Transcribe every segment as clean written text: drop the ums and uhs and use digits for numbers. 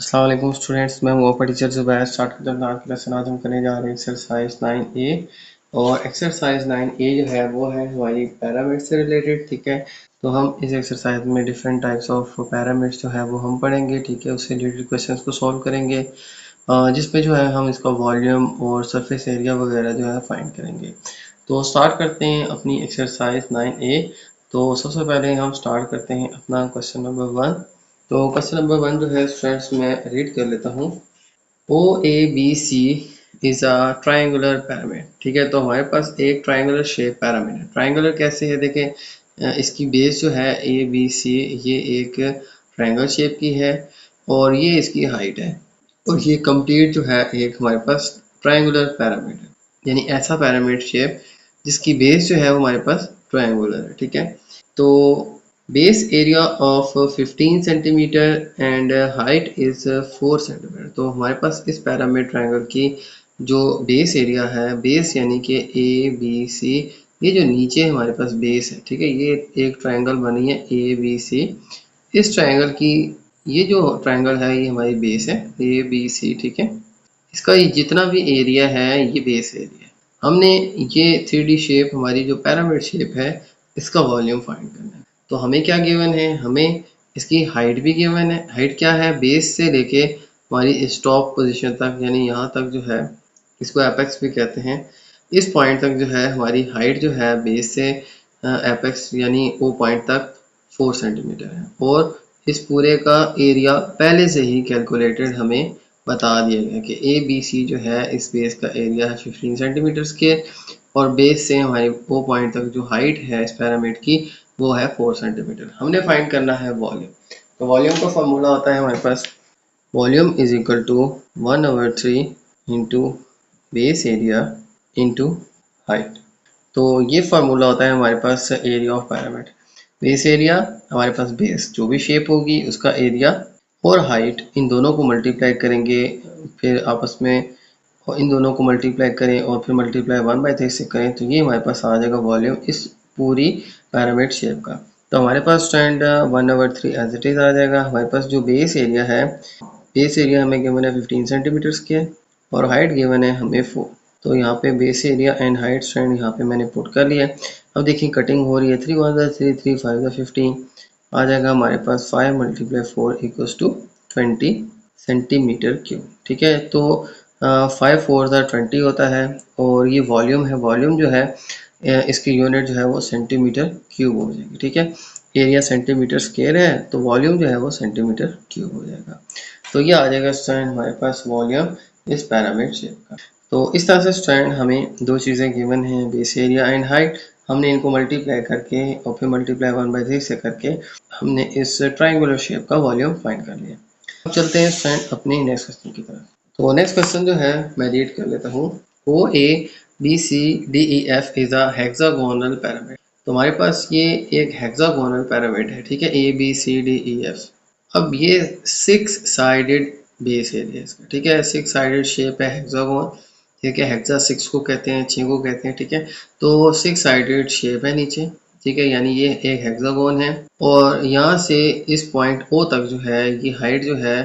अस्सलाम वालेकुम स्टूडेंट्स, मैं हूँ आपका टीचर ज़ुबैर। स्टार्ट करते हैं आज की लेसन। आज हम करने जा रहे हैं एक्सरसाइज 9A और एक्सरसाइज 9A जो है वो है हमारी पैरामिड से रिलेटेड। ठीक है, तो हम इस एक्सरसाइज में डिफरेंट टाइप्स ऑफ पैरामिड्स जो है वो हम पढ़ेंगे। ठीक है, उससे रिलेटेड क्वेश्चंस को सॉल्व करेंगे जिसमें जो है हम इसका वॉल्यूम और सरफेस एरिया वगैरह जो है फाइंड करेंगे। तो स्टार्ट करते हैं अपनी एक्सरसाइज 9A। तो सबसे पहले हम स्टार्ट करते हैं अपना क्वेश्चन नंबर 1। तो क्वेश्चन नंबर 1 जो है स्टूडेंट्स मैं रीड कर लेता हूँ। O A B C is a triangular pyramid. ठीक है, तो हमारे पास एक ट्राइंगुलर शेप पैरामिड है। ट्राइंगुलर कैसे है देखें, इसकी बेस जो है ए बी सी ये एक ट्राइंगल शेप की है और ये इसकी हाइट है और ये कंप्लीट जो है एक हमारे पास ट्राइंगुलर पैरामिड है, यानी ऐसा पैरामिड शेप जिसकी बेस जो है वो हमारे पास ट्राइंगुलर है। ठीक है, तो base area of 15 centimetre and height is 4 centimetre. तो हमारे पास इस पैरामिड ट्रायंगल की जो बेस एरिया है, बेस यानी कि ए बी सी, ये जो नीचे हमारे पास बेस है, ठीक है, ये एक ट्रायंगल बनी है ए बी सी। इस ट्रायंगल की ये जो ट्रायंगल है ये हमारी बेस है ए बी सी। ठीक है, इसका ये जितना भी एरिया है ये बेस एरिया है। हमने ये 3D शेप हमारी जो पैरामिड शेप है इसका वॉल्यूम फाइंड करना है। तो हमें क्या गिवन है, हमें इसकी हाइट भी गिवन है। हाइट क्या है, बेस से लेके हमारी स्टॉप पोजीशन तक, यानी यहाँ तक जो है, इसको एपेक्स भी कहते हैं, इस पॉइंट तक जो है हमारी हाइट जो है बेस से एपेक्स यानी वो पॉइंट तक 4 सेंटीमीटर है। और इस पूरे का एरिया पहले से ही कैलकुलेटेड हमें बता दिया गया कि ए बी सी जो है इस बेस का एरिया है 15 सेंटीमीटर स्क्वायर और बेस से हमारे वो पॉइंट तक जो हाइट है इस पैरामिड की वो है 4 सेंटीमीटर। हमने फाइंड करना है वॉल्यूम। तो वॉल्यूम का फॉर्मूला होता है हमारे पास, volume is equal to 1/3 into base area into height. तो ये फार्मूला होता है हमारे पास area of pyramid. Base area हमारे पास बेस जो भी शेप होगी उसका एरिया और हाइट, इन दोनों को मल्टीप्लाई करेंगे, फिर आपस में और इन दोनों को मल्टीप्लाई करें और फिर मल्टीप्लाई 1/3 से करें, तो ये हमारे पास आ जाएगा वॉल्यूम इस पूरी पैरामिड शेप का। तो हमारे पास स्टैंड 1/3 एज इट इज़ आ जाएगा। हमारे पास जो बेस एरिया है, बेस एरिया हमें गिवन है 15 सेंटीमीटर स्क्वायर और हाइट गिवन है हमें 4। तो यहाँ पे base area and height stand यहाँ पे मैंने पुट कर लिया। अब देखिए कटिंग हो रही है, 3 1 3 3 5 15 आ जाएगा हमारे पास 5 × 4 = 20 सेंटीमीटर क्यूब। ठीक है, तो 5 4 20 होता है और ये वॉल्यूम है। वॉल्यूम जो है इसकी यूनिट जो है वो सेंटीमीटर क्यूब हो जाएगी। ठीक है, एरिया सेंटीमीटर स्क्वायर है तो वॉल्यूम जो है वो सेंटीमीटर क्यूब हो जाएगा। तो ये आ जाएगा स्टूडेंट हमारे पास वॉल्यूम इस पैरामिड शेप का। तो इस तरह से स्टूडेंट हमें दो चीज़ें गिवन हैं, बेस एरिया एंड हाइट। हमने इनको मल्टीप्लाई करके और फिर मल्टीप्लाई 1/3 से करके हमने इस ट्राइंगुलर शेप का वॉल्यूम फाइंड कर लिया। अब चलते हैं स्टूडेंट अपने नेक्स्ट क्वेश्चन की तरफ। तो नेक्स्ट क्वेश्चन जो है मैं रीड कर लेता हूँ। O A B C D E F is a hexagonal pyramid. तो हमारे पास ये एक हेक्सागोनल पैरामिड है। ठीक है, A B C D E F. अब ये 6 साइडेड बेस एरिया इसका। ठीक है, 6 साइडेड शेप है हेक्सागोन। ठीक है, हेक्सा 6 को कहते हैं, 6 को कहते हैं। ठीक है, तो 6 साइडेड शेप है नीचे। ठीक है, यानी ये एक हेक्सागोन है और यहाँ से इस पॉइंट ओ तक जो है ये हाइट जो है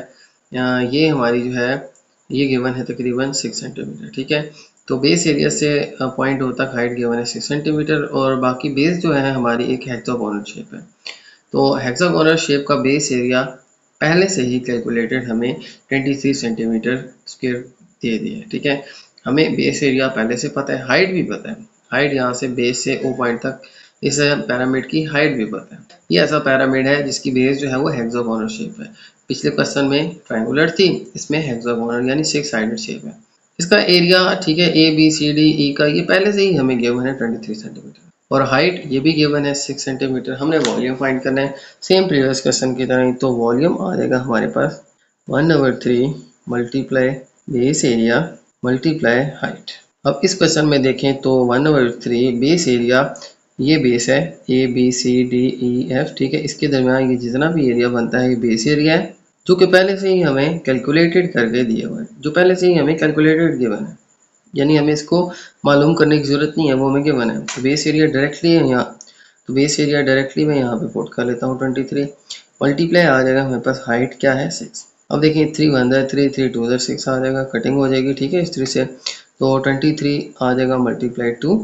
ये हमारी जो है ये गिवन है तकरीबन 6 सेंटीमीटर। ठीक है, तो बेस एरिया से पॉइंट ओ तक हाइट गिवन है 6 सेंटीमीटर और बाकी बेस जो है हमारी एक हेक्सागोनल शेप है। तो हेक्सागोनल शेप का बेस एरिया पहले से ही कैलकुलेटेड हमें 23 सेंटीमीटर स्क्वायर दे दिया है। ठीक है, हमें बेस एरिया पहले से पता है, हाइट भी पता है। हाइट यहाँ से बेस से ओ पॉइंट तक इस पैरामिड की हाइट भी पता है। ये ऐसा पैरामिड है जिसकी बेस जो है वो हेक्सागोनल शेप है। पिछले क्वेश्चन में ट्रायंगुलर थी, इसमें हेक्सागोनल यानी 6 साइडेड शेप है। इसका एरिया, ठीक है, ए बी सी डी ई का ये पहले से ही हमें गिवन है 23 सेंटीमीटर और हाइट ये भी गिवन है 6 सेंटीमीटर। हमने वॉल्यूम फाइंड करना है सेम प्रीवियस क्वेश्चन की तरह ही। तो वॉल्यूम आ जाएगा हमारे पास 1/3 multiply base area multiply height. अब इस क्वेश्चन में देखें तो 1/3 बेस एरिया, ये बेस है A B C D E F. ठीक है, इसके दरमियान ये जितना भी एरिया बनता है ये बेस एरिया है जो कि पहले से ही हमें कैलकुलेटेड करके दिया हुआ है, जो पहले से ही हमें कैलकुलेटेड गिवन है, यानी हमें इसको मालूम करने की ज़रूरत नहीं है, वो हमें गिवन है। तो बेस एरिया डायरेक्टली है यहाँ, तो बेस एरिया डायरेक्टली मैं यहाँ पे पुट कर लेता हूँ 23 मल्टीप्लाई आ जाएगा हमारे पास हाइट क्या है 6। अब देखिए 3 1 3 3 2 6 आ जाएगा, कटिंग हो जाएगी, ठीक है, इस तरह से। तो 23 आ जाएगा मल्टीप्लाई 2,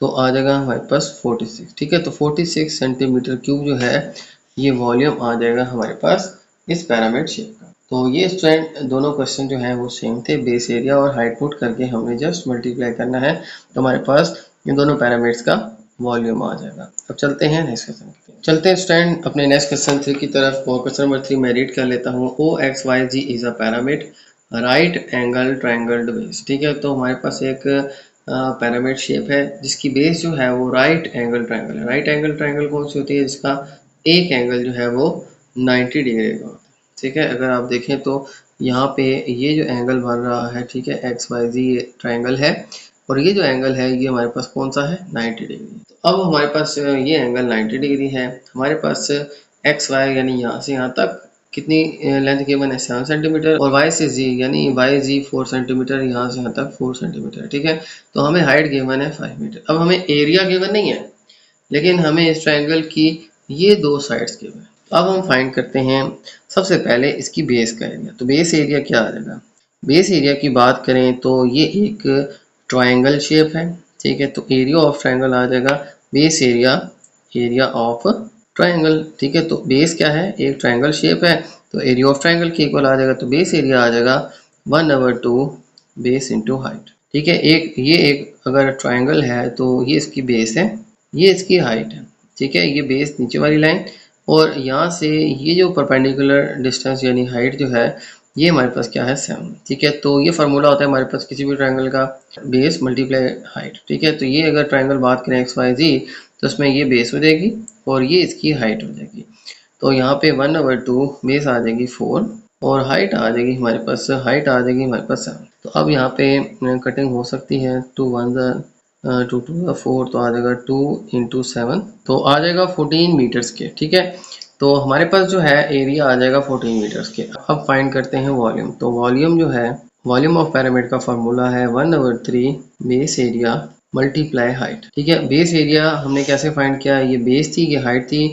तो आ जाएगा हमारे पास 46, ठीक है। तो 46 सेंटीमीटर क्यूब जो है ये वॉल्यूम आ जाएगा हमारे पास इस पिरामिड शेप का। तो ये स्टूडेंट दोनों क्वेश्चन जो है वो सेम थे, बेस एरिया और हाइट पुट करके हमने जस्ट मल्टीप्लाई करना है, तो हमारे पास इन दोनों पिरामिड्स का वॉल्यूम आ जाएगा। अब चलते हैं नेक्स्ट क्वेश्चन की तरफ। चलते हैं स्टूडेंट अपने नेक्स्ट क्वेश्चन 3 की तरफ। और क्वेश्चन नंबर 3 मैं रीड कर लेता हूँ। O X Y Z is a pyramid right angle triangled base, ठीक है। तो हमारे पास एक पिरामिड शेप है जिसकी बेस जो है वो राइट एंगल ट्रायंगल है। राइट एंगल ट्रायंगल कौन सी होती है? जिसका एक एंगल जो है वो 90 डिग्री का होता है, ठीक है। अगर आप देखें तो यहाँ पे ये जो एंगल बन रहा है, ठीक है, एक्स वाई जी ट्रायंगल है, और ये जो एंगल है ये हमारे पास कौन सा है? 90 डिग्री। तो अब हमारे पास ये एंगल 90 डिग्री है, हमारे पास एक्स वाई यानी यहाँ से यहाँ तक कितनी लेंथ गिवन है? 7 सेंटीमीटर, और वाई से जी यानी वाई जी 4 सेंटीमीटर, यहाँ से यहाँ तक 4 सेंटीमीटर, ठीक है। तो हमें हाइट गिवन है 5 मीटर। अब हमें एरिया गिवन नहीं है, लेकिन हमें इस ट्रायंगल की ये दो साइड्स गिवन है। अब हम फाइंड करते हैं सबसे पहले इसकी बेस का एरिया। तो बेस एरिया क्या आ जाएगा? बेस एरिया की बात करें तो ये एक ट्रायंगल शेप है, ठीक है। तो एरिया ऑफ ट्रायंगल आ जाएगा base area, area of triangle, ठीक है। तो बेस क्या है? एक ट्रायंगल शेप है, तो एरिया ऑफ ट्रायंगल के इक्वल आ जाएगा। तो बेस एरिया आ जाएगा 1/2 बेस इंटू हाइट, ठीक है। एक अगर ट्रायंगल है तो ये इसकी बेस है, ये इसकी हाइट है, ठीक है। ये बेस नीचे वाली लाइन, और यहाँ से ये जो परपेंडिकुलर डिस्टेंस यानी हाइट जो है ये हमारे पास क्या है? 7, ठीक है। तो ये फार्मूला होता है हमारे पास किसी भी ट्रायंगल का, बेस मल्टीप्लाई हाइट, ठीक है। तो ये अगर ट्रायंगल बात करें एक्स वाई जी, तो इसमें ये बेस हो जाएगी और ये इसकी हाइट हो जाएगी। तो यहाँ पे 1/2 बेस आ जाएगी 4, और हाइट आ जाएगी हमारे पास 7। तो अब यहाँ पे कटिंग हो सकती है, 2 1 2 2 4, तो आ जाएगा 2 इंटू 7, तो आ जाएगा 14 मीटर्स के, ठीक है। तो हमारे पास जो है एरिया आ जाएगा 14 मीटर्स के। अब फाइंड करते हैं वॉल्यूम। तो वॉल्यूम जो है, वॉल्यूम ऑफ पिरामिड का फार्मूला है 1/3 बेस एरिया मल्टीप्लाई हाइट, ठीक है। बेस एरिया हमने कैसे फाइंड किया? ये बेस थी, ये हाइट थी,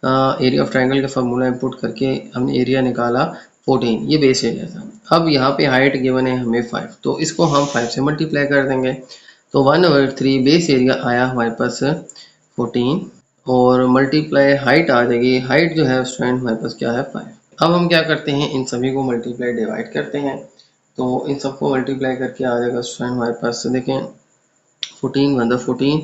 एरिया ऑफ ट्रायंगल का फार्मूला इनपुट करके हमने एरिया निकाला 14, ये बेस एरिया था। अब यहाँ पे हाइट गिवन है हमें 5, तो इसको हम 5 से मल्टीप्लाई कर देंगे। तो 1/3 बेस एरिया आया हमारे पास 14, और मल्टीप्लाई हाइट आ जाएगी, हाइट जो है स्टूडेंट हमारे पास क्या है? 5। अब हम क्या करते हैं? इन सभी को मल्टीप्लाई डिवाइड करते हैं, तो इन सबको मल्टीप्लाई करके आ जाएगा स्टूडेंट हमारे पास, देखें 14 1 14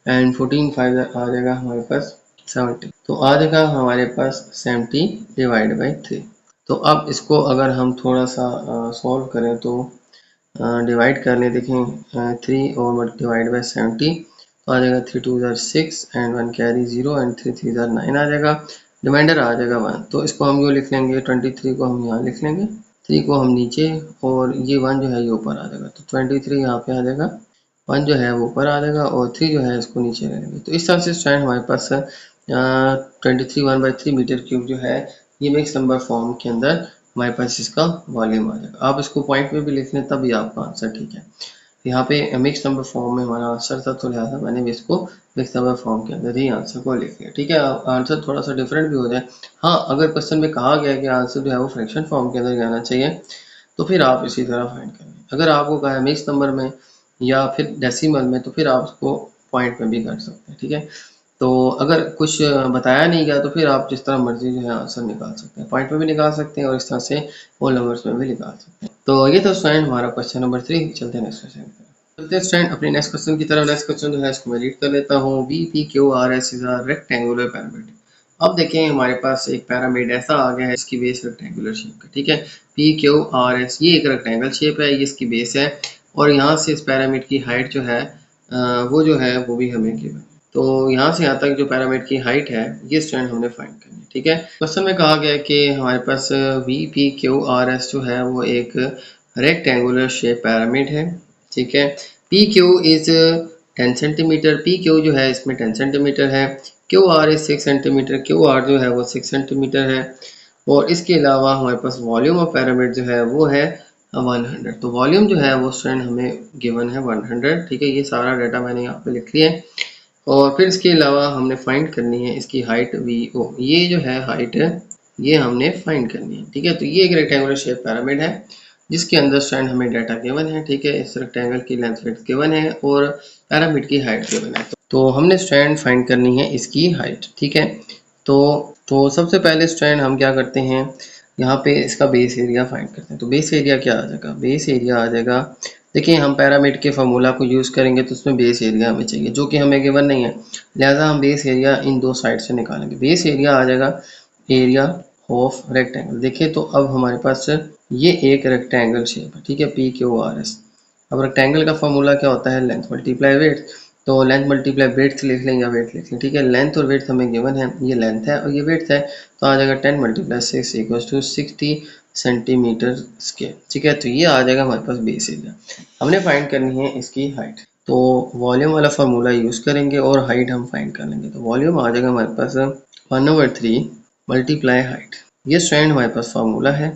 एंड 14 5 आ जाएगा हमारे पास 70, तो आ जाएगा हमारे पास 70 डिवाइड बाई 3। तो अब इसको अगर हम थोड़ा सा सॉल्व करें तो डिवाइड कर लें, देखें 3 और डिवाइड बाई 70, तो आ जाएगा 3 2 6 एंड 1 कैरी 0 एंड 3 3 9 आ जाएगा, रिमाइंडर आ जाएगा 1। तो इसको हम जो लिख लेंगे 23 को हम यहाँ लिख लेंगे, 3 को हम नीचे, और ये 1 जो है ये ऊपर आ जाएगा। तो 23 यहाँ पे आ जाएगा, 1 जो है वो ऊपर आ जाएगा, और 3 जो है इसको नीचे रहेंगे। तो इस तरह से स्टूडेंट हमारे पास 23 1/3 मीटर क्यूब जो है ये मिक्स नंबर फॉर्म के अंदर हमारे पास इसका वॉल्यूम आ जाएगा। आप इसको पॉइंट में भी लिख लें तभी आपका आंसर ठीक है। यहाँ पे मिक्स नंबर फॉर्म में हमारा आंसर था, तो लिहाजा मैंने भी इसको मिक्स नंबर फॉर्म के अंदर ही आंसर को लिख लिया, ठीक है। आंसर थोड़ा सा डिफरेंट भी हो जाए, हाँ, अगर क्वेश्चन में कहा गया है कि आंसर जो है वो फ्रैक्शन फॉर्म के अंदर जाना चाहिए, तो फिर आप इसी तरह फाइंड करें। अगर आपको कहा है मिक्स नंबर में या फिर डेसिमल में, तो फिर आप उसको पॉइंट में भी कर सकते हैं, ठीक है। तो अगर कुछ बताया नहीं गया तो फिर आप जिस तरह मर्जी जो है आंसर निकाल सकते हैं, पॉइंट में भी निकाल सकते हैं और इस तरह से होल नंबर्स में भी निकाल सकते हैं। तो ये था स्टूडेंट हमारा क्वेश्चन नंबर 3। चलते हैं नेक्स्ट क्वेश्चन की तरफ। चलते हैं स्टूडेंट अपने नेक्स्ट क्वेश्चन की तरफ। नेक्स्ट क्वेश्चन जो है इसको मैं रीड कर लेता हूँ। VPQRS is a rectangular pyramid. अब देखें हमारे पास एक पिरामिड ऐसा आ गया है इसकी बेस रेक्टेंगुलर शेप का, ठीक है। PQRS ये एक रेक्टेंगल शेप है, ये इसकी बेस है, और यहाँ से इस पिरामिड की हाइट जो है वो जो है वो भी हमें गिवन है। तो यहाँ से यहाँ तक जो पिरामिड की हाइट है ये स्टूडेंट हमने फाइंड करनी है, ठीक है। क्वेश्चन में कहा गया है कि हमारे पास VPQRS जो है वो एक रेक्टेंगुलर शेप पिरामिड है, ठीक है। PQ इज 10 सेंटीमीटर, PQ जो है इसमें 10 सेंटीमीटर है, QR इज 6 सेंटीमीटर, QR जो है वो 6 सेंटीमीटर है, और इसके अलावा हमारे पास वॉल्यूम ऑफ पिरामिड जो है वो है 100। तो वॉल्यूम जो है वो स्टूडेंट हमें गिवन है 100, ठीक है। ये सारा डाटा मैंने यहाँ पे लिख लिया है, और फिर इसके अलावा हमने फाइंड करनी है इसकी हाइट VO। ये जो है हाइट ये हमने फाइंड करनी है, ठीक है। तो ये एक रेक्टेंगुलर शेप पिरामिड है जिसके अंदर स्टैंड हमें डाटा गिवन है, ठीक है। इस रेक्टेंगल की लेंथ विड्थ गिवन है और पिरामिड की हाइट गिवन है। तो हमने स्ट्रैंड फाइंड करनी है इसकी हाइट, ठीक है। तो सबसे पहले स्ट्रैंड हम क्या करते हैं, यहाँ पे इसका बेस एरिया फाइंड करते हैं। तो बेस एरिया क्या आ जाएगा, बेस एरिया आ जाएगा, देखिए हम पिरामिड के फार्मूला को यूज़ करेंगे तो उसमें बेस एरिया हमें चाहिए जो कि हमें गिवन नहीं है, लिहाजा हम बेस एरिया इन दो साइड से निकालेंगे। बेस एरिया आ जाएगा एरिया ऑफ रेक्टेंगल। देखिए तो अब हमारे पास ये एक रेक्टेंगल शेप है, ठीक है, पी क्यू आर एस। अब रेक्टेंगल का फार्मूला क्या होता है, लेंथ मल्टीप्लाई वेट। तो लेंथ मल्टीप्लाई वेट लिख लें या वेट लिख लें, ठीक है। लेंथ और वेट हमें गिवन है, ये लेंथ है और ये वेट है, तो आ जाएगा 10 multiply 6 equals to 60 centimetre square, ठीक है। तो ये आ जाएगा हमारे पास बेस एरिया। हमने फाइंड करनी है इसकी हाइट, तो वॉल्यूम वाला फार्मूला यूज़ करेंगे और हाइट हम फाइंड कर लेंगे। तो वॉल्यूम आ जाएगा हमारे पास 1/3 मल्टीप्लाई हाइट। ये स्ट्रैंड हमारे पास फार्मूला है।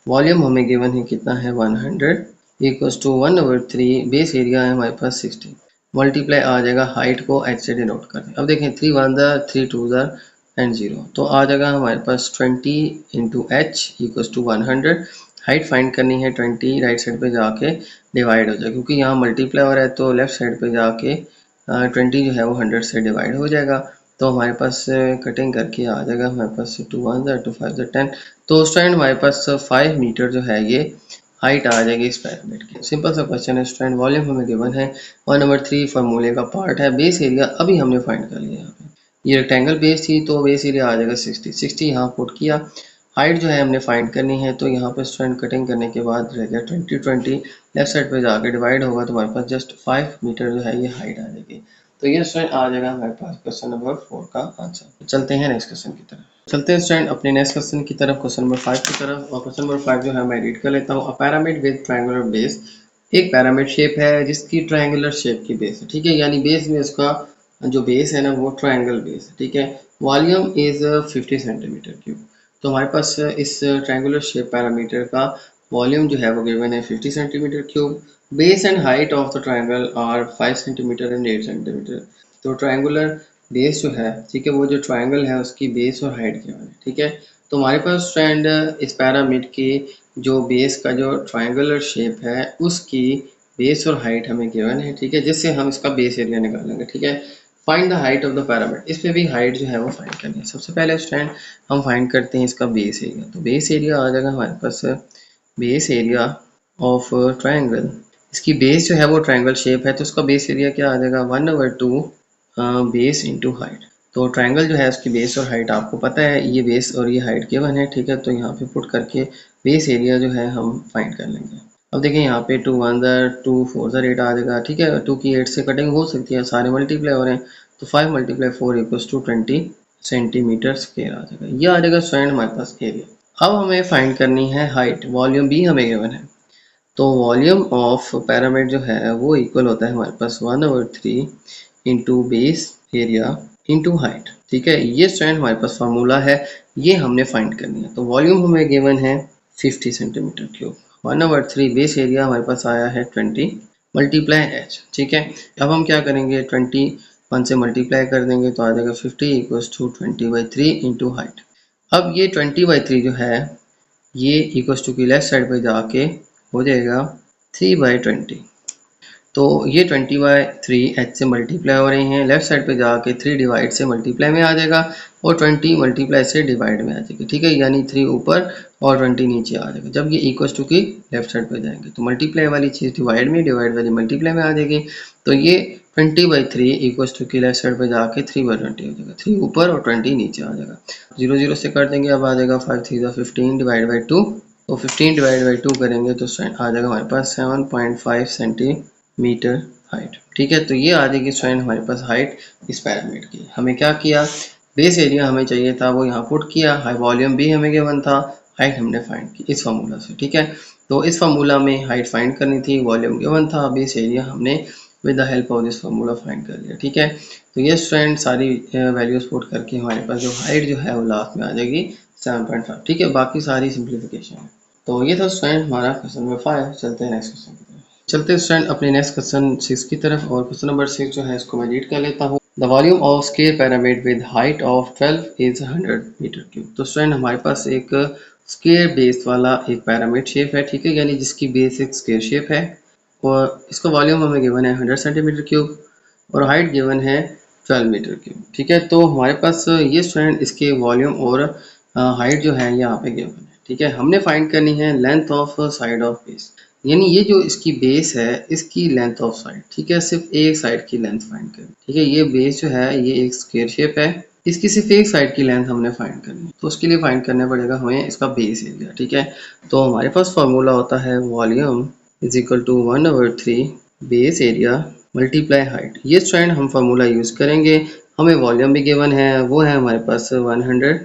वॉल्यूम हमें गिवन है कितना है 100 इक्वल्स टू 1/3, बेस एरिया है हमारे पास 60, मल्टीप्लाई आ जाएगा हाइट को एच से डिनोट कर दें। अब देखें 3 1 3 2 एंड 0, तो आ जाएगा हमारे पास 20 into H equals to 100। Height find करनी है 20, राइट साइड पे जाके डिवाइड हो जाएगा क्योंकि यहाँ मल्टीप्लाई हो रहा है, तो लेफ्ट साइड पे जाके 20 जो है वो 100 से डिवाइड हो जाएगा। तो हमारे पास कटिंग करके आ जाएगा हमारे पास 2 1 2 5 10। तो स्टैंड हमारे पास 5 मीटर जो है ये हाइट आ जाएगी इस पिरामिड की। सिंपल सा क्वेश्चन है। स्टैंड वॉल्यूम हमें गिवन है 1/3 फार्मूले का पार्ट है। बेस एरिया अभी हमने फाइंड कर लिया। यहाँ पे ये रेक्टेंगल बेस थी तो बेस एरिया आ जाएगा 60 यहाँ पुट किया। हाइट जो है हमने फाइंड करनी है, तो यहाँ पे स्टैंड कटिंग करने के बाद रह गया 20 लेफ्ट साइड पे जाके डिवाइड होगा तो हमारे पास जस्ट 5 मीटर जो है ये हाइट आ जाएगी। तो ये स्टैंड आ जाएगा हमारे पास क्वेश्चन नंबर 4 का आंसर। चलते हैं नेक्स्ट क्वेश्चन की तरफ। चलते हैं स्टूडेंट अपने नेक्स्ट क्वेश्चन की तरफ, क्वेश्चन नंबर 5 की तरफ। और क्वेश्चन नंबर 5 जो है मैं रीड कर लेता हूँ। अ पिरामिड विद ट्रायंगुलर बेस, एक पिरामिड शेप है जिसकी ट्रायंगुलर शेप की बेस है, ठीक है। यानी बेस में उसका जो बेस है ना वो ट्रायंगल बेस है, ठीक है। Volume is 50 centimetre cube. तो हमारे पास इस ट्रायंगुलर शेप पैरामीटर का वॉल्यूम जो है वो गिवन है 50 centimetre cube. Base and height of the triangle are 5 centimetre and 8 centimetre. तो ट्रायंगुलर बेस जो है, ठीक है, वो जो ट्रायंगल है उसकी बेस और हाइट गिवन है, ठीक है। तो हमारे पास स्टैंड इस पैरामिड की जो बेस का जो ट्रायंगुलर शेप है उसकी बेस और हाइट हमें गिवन है, ठीक है, जिससे हम इसका बेस एरिया निकालेंगे, ठीक है। Find the height of the pyramid, इस पे भी हाइट जो है वो फाइंड करनी है। सबसे पहले स्टैंड हम फाइंड करते हैं इसका बेस एरिया। तो बेस एरिया आ जाएगा हमारे पास बेस एरिया ऑफ ट्रायंगल। इसकी बेस जो है वो ट्रायंगल शेप है तो उसका बेस एरिया क्या आ जाएगा 1/2 बेस इंटू हाइट। तो ट्रायंगल जो है उसकी बेस और हाइट आपको पता है, ये बेस और ये हाइट गिवन है, ठीक है। तो यहाँ पे पुट करके बेस एरिया जो है हम फाइंड कर लेंगे। अब देखिए यहाँ पे 2 1 2 4 8 आ जाएगा, ठीक है। 2 की 8 से कटिंग हो सकती है, सारे मल्टीप्लाई हो रहे हैं, तो 5 multiply 4 equals to 20 centimetre square आ जाएगा। ये आ जाएगा स्टूडेंट हमारे पास एरिया। अब हमें फाइंड करनी है हाइट। वॉल्यूम भी हमें गिवन है, तो वॉल्यूम ऑफ पैरामिड जो है वो इक्वल होता है हमारे पास 1/3 into base area into height, ठीक है। ये स्टूडेंट हमारे पास फार्मूला है, ये हमने फाइंड करनी है। तो वॉल्यूम हमें गिवन है 50 सेंटीमीटर क्यूब, 1/3 बेस एरिया हमारे पास आया है 20 मल्टीप्लाई एच, ठीक है। अब हम क्या करेंगे 21 से मल्टीप्लाई कर देंगे तो आ जाएगा 50 इक्वल्स टू 20/3 इंटू हाइट। अब ये 20/3 जो है ये इक्वल्स टू की लेफ्ट साइड पे जाके हो जाएगा 3/20। तो ये 20/3 एच से मल्टीप्लाई हो रही हैं, लेफ्ट साइड पे जाके 3 डिवाइड से मल्टीप्लाई में आ जाएगा और 20 मल्टीप्लाई से डिवाइड में आ जाएगी, ठीक है। यानी 3 ऊपर और 20 नीचे आ जाएगा। जब ये इक्वल्स टू की लेफ्ट साइड पे जाएंगे तो मल्टीप्लाई वाली चीज़ डिवाइड में, डिवाइड वाली मल्टीप्लाई में आ जाएगी। तो ये 20/3 इक्वल्स टू की लेफ्ट साइड पे जाके 3/20 हो जाएगा, 3 ऊपर और 20 नीचे आ जाएगा। 0 0 से कर देंगे, अब आ जाएगा 5 3 15 डिवाइड बाई 2। तो 15 डिवाइड बाई 2 करेंगे तो आ जाएगा हमारे पास 7.5 सेंटीमीटर हाइट, ठीक है। तो ये आ जाएगी स्टूडेंट हमारे पास हाइट इस पैरामिड की। हमें क्या किया, बेस एरिया हमें चाहिए था वो यहाँ पुट किया, हाई वॉल्यूम भी हमें गिवन था, हाइट हमने फाइंड की इस फार्मूला से, ठीक है। तो इस फार्मूला में हाइट फाइंड करनी थी, वॉल्यूम गिवन था, बेस एरिया हमने with the help of this formula find कर लिया, ठीक है। तो ये स्टूडेंट सारी वैल्यूज पुट करके हमारे पास जो हाइट जो है वो लास्ट में आ जाएगी 7.5, ठीक है। बाकी सारी सिंप्लीफिकेशन है। तो ये था स्टूडेंट हमारा क्वेश्चन नंबर 5। चलते हैं नेक्स्ट क्वेश्चन की तरफ। चलते हैं स्टूडेंट अपने नेक्स्ट क्वेश्चन 6 की तरफ। और क्वेश्चन नंबर 6 जो है इसको मैं रीड कर लेता हूँ। The volume of square pyramid with height of 12 is 100 metre cube. तो स्टूडेंट हमारे पास एक स्केयर बेस वाला एक पैरामिड शेप है, ठीक है, यानी जिसकी बेस एक स्केयर शेप है और इसका वॉल्यूम हमें गिवन है 100 सेंटीमीटर क्यूब और हाइट गिवन है 12 मीटर क्यूब, ठीक है। तो हमारे पास ये स्टूडेंट इसके वॉल्यूम और हाइट जो है यहाँ पे गिवन है, ठीक है। हमने फाइंड करनी है length of side of base, यानी ये जो इसकी बेस है इसकी लेंथ ऑफ साइड, ठीक है, सिर्फ एक साइड की लेंथ फाइंड करनी, ठीक है। ये बेस जो है ये एक स्क्वायर शेप है, इसकी सिर्फ एक साइड की लेंथ हमने फाइंड करनी है, तो उसके लिए फाइंड करना पड़ेगा हमें इसका बेस एरिया, ठीक है। तो हमारे पास फॉर्मूला होता है volume is equal to 1/3 base area multiply height. ये स्टूडेंट हम फार्मूला यूज़ करेंगे। हमें वॉल्यूम भी गिवन है, वो है हमारे पास 100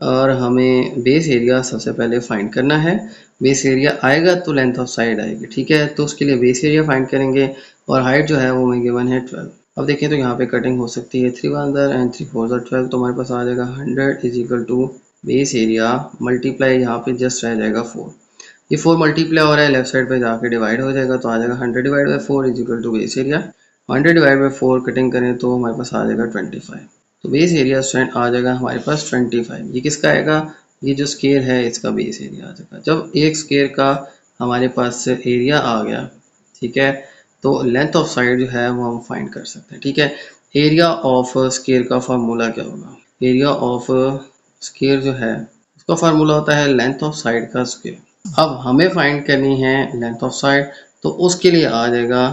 और हमें बेस एरिया सबसे पहले फाइंड करना है। बेस एरिया आएगा तो लेंथ ऑफ साइड आएगी, ठीक है। तो उसके लिए बेस एरिया फाइंड करेंगे और हाइट जो है वो हमें गिवन है 12। अब देखें तो यहाँ पे कटिंग हो सकती है 3 1 एंड 3 4 12, तो हमारे पास आ जाएगा 100 is equal to base area multiply यहाँ पे जस्ट रह जाएगा 4। ये 4 मल्टीप्लाई हो रहा है, लेफ्ट साइड पे जाके डिवाइड हो जाएगा, तो आ जाएगा 100 divide by 4 is equal to base area. 100 divide by 4 cutting करें तो हमारे पास आ जाएगा 25। तो बेस एरिया स्टूडेंट आ जाएगा हमारे पास 25। ये किसका आएगा, ये जो स्केयर है इसका बेस एरिया आ जाएगा। जब एक स्केयर का हमारे पास एरिया आ गया, ठीक है, तो लेंथ ऑफ साइड जो है वो हम फाइंड कर सकते हैं, ठीक है। एरिया ऑफ स्केयर का फार्मूला क्या होगा, एरिया ऑफ स्केयर जो है उसका फार्मूला होता है लेंथ ऑफ साइड का स्केयर। अब हमें फाइंड करनी है लेंथ ऑफ साइड, तो उसके लिए आ जाएगा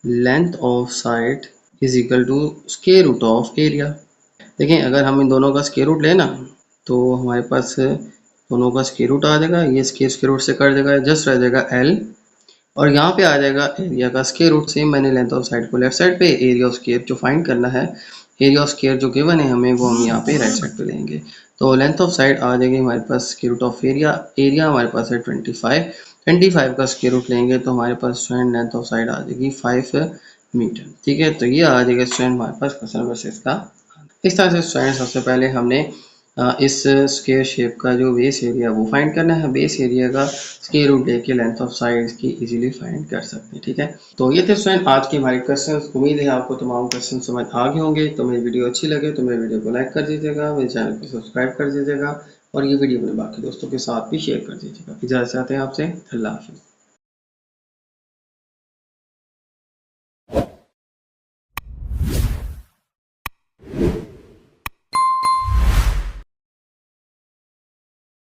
length of side is equal to square root of area. देखें अगर हम इन दोनों का स्क्वायर रूट लेना तो हमारे पास दोनों का स्क्वायर रूट आ जाएगा, ये स्क्वायर रूट से कट जाएगा, जस्ट रह जाएगा एल और यहाँ पे आ जाएगा एरिया का स्क्वायर रूट। सेम मैंने लेंथ ऑफ साइड को लेफ्ट साइड पे, एरिया ऑफ स्क्वायर जो फाइंड करना है, एरिया ऑफ स्क्वायर जो गिवन है हमें वो हम यहाँ पे राइट साइड पे लेंगे। तो लेंथ ऑफ साइड आ जाएगी हमारे पास square root of area, area हमारे पास है 25 का स्क्वायर रूट लेंगे तो हमारे पास स्टूडेंट लेंथ ऑफ साइड आ जाएगी 5 मीटर, ठीक है। तो ये आ जाएगा स्टूडेंट हमारे पास क्वेश्चन नंबर 6 का। इस तरह से स्टूडेंट सबसे पहले हमने इस स्क्वायर शेप का जो बेस एरिया वो फाइंड करना है, बेस एरिया का स्क्वायर रूट लेके लेंथ ऑफ साइड की इजीली फाइंड कर सकते हैं, ठीक है। तो ये थे स्टूडेंट आज के हमारे क्वेश्चंस। उम्मीद है आपको तमाम क्वेश्चन समझ आ गए होंगे। तो मेरी वीडियो अच्छी लगे तो मेरे वीडियो को लाइक कर दीजिएगा, मेरे चैनल को सब्सक्राइब कर दीजिएगा और ये वीडियो अपने बाकी दोस्तों के साथ भी शेयर कर दीजिएगा। इजाज़त चाहते हैं आपसे, अल्लाह हाफिज़।